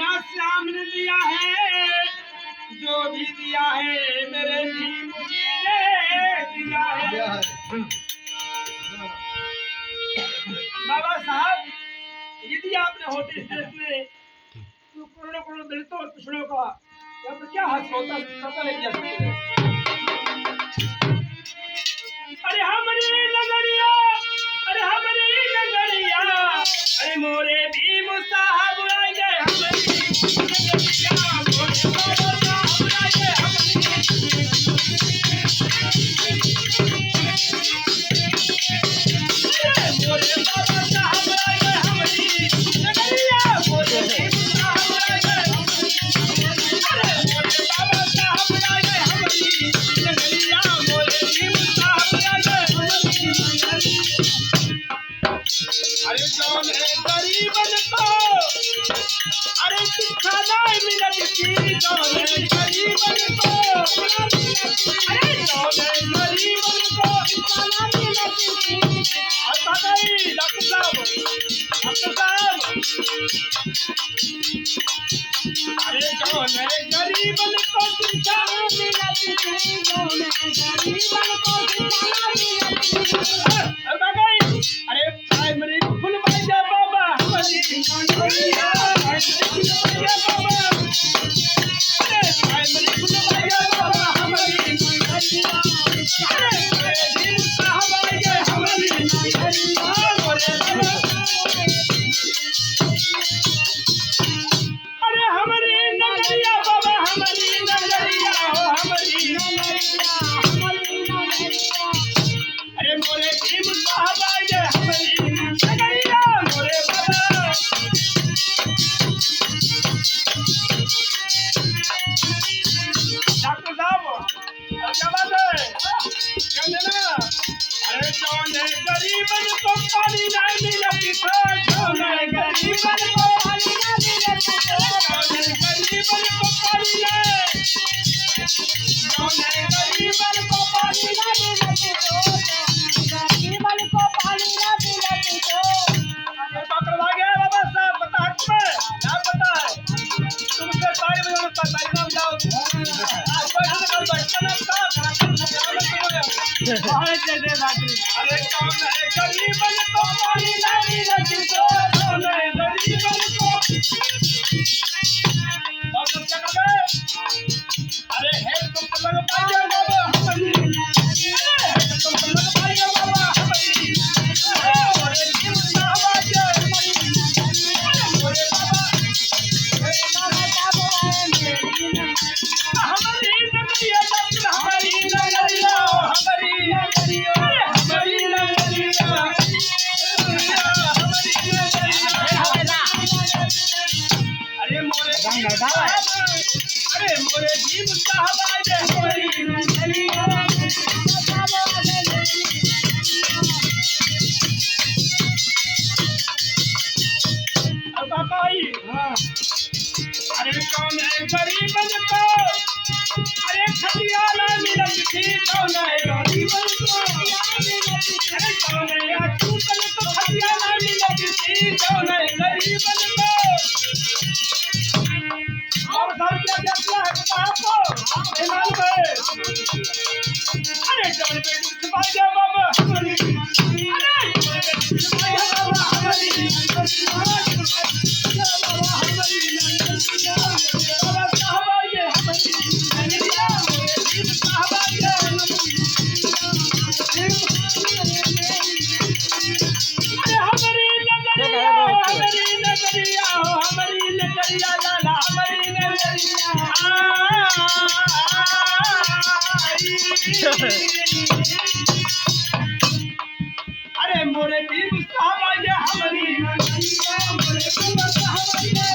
ना श्याम ने दिया है, जो भी दिया है मेरे भीम जी ने दिया है। बाबा साहब, यदि आपने होते इस देश में तो करोड़ों करोड़ों दलितों और पिछड़ों का क्या हक होता पता नहीं किया सकते। अरे हमारी नगरिया, अरे हमारी नगरिया, अरे मोरे भीम साहब आए गए हमारी नगरिया, मोरे बाबा साहब आए गए हमारी। मोरे बाबा साहब आए गए हमारी नगरिया, मोरे भीम साहब आए गए हमारी। अरे मोरे बाबा साहब आए गए हमारी नगरिया, मोरे भीम साहब आए गए हमारी। अरे कौन है गरीबन को, अरे शिक्षा नहीं मिलती थी, कौन है गरीबन को, अरे कौन है गरीबन को शिक्षा नहीं मिलती थी। अच्छा नहीं डॉक्टर साहब, डॉक्टर साहब, अरे कौन है गरीबन को शिक्षा नहीं मिलती थी, कौन है गरीबन को शिक्षा नहीं मिलती थी। अरे प्राइमरी फुल भाईया बाबा हमारी नगरिया, प्राइमरी फुल भाईया बाबा, अरे प्राइमरी फुल भाईया बाबा हमारी नगरिया, अरे भीम साहब आए गए हमारी नगरिया, मोरे बाबा, अरे हमारी नगरिया बाबा, हमारी नगरिया, हमारी नगरिया, हमारी नगरिया, अरे मोरे भीम साहब आए गए हमारी नगरिया, मोरे बाबा। डॉक्टर साहब, क्या बात है, कहने ना, अरे कौन है गरीबन को पानी नहीं मिलती था, कौन है गरीबन को पानी नहीं मिलती था, कौन है गरीबन को पानी नहीं, कौन है गरीबन को पानी नहीं मिलती था, गरीबन को पानी नहीं मिलती था। अरे डॉक्टर आ गया बाबा साहब, बता तुम्हें क्या पता है, तुमसे सारे बजे ताली ना बजाओ, आज बैठने कल बैठना था, अरे कौन है गरीबन को पानी नहीं मिलती था, कौन है गरीबन को, डॉक्टर क्या कर रहे, अरे हेड तुम लग पाइए बाबा हमारी, अरे हेड तुम लग पाइए बाबा हमारी, अरे भीम साहब आ गए हमारी, अरे मोरे बाबा, मेरे बाबा साहब आए मेरी नगरिया, हमारी नगरिया, डॉक्टर हमारी नगरिया, हमारी नगरिया, हमारी नगरिया, हमारी नगरिया, अरे मोरे भीम साहब, अरे मोरे भीम साहब आ गए हमारी नगरिया, अब पापा आई, अरे कौन है गरीबन को, अरे खटिया नहीं मिलती थी, कौन है गरीबन को, अरे कौन है अचूकन को खटिया नहीं मिलती थी, कौन है गरीबन को। और सर क्या क्या किया है पता है आपको, मालूम है, अरे डबल बेड छुपा गया बाबा हमारी, अरे डबल बेड छुपा गया बाबा हमारी, बाबा हमारी नगरिया, बाबा साहब आ गए हमारी नगरिया, भीम साहब आ गए हमारी, अरे हमारी नगरिया, हमारी नगरिया, हमारी नगरिया, लाला हमारी नगरिया, अरे मोरे भीम साहब आ गए हमारी नगरिया, मोरे बाबा साहब आ गए।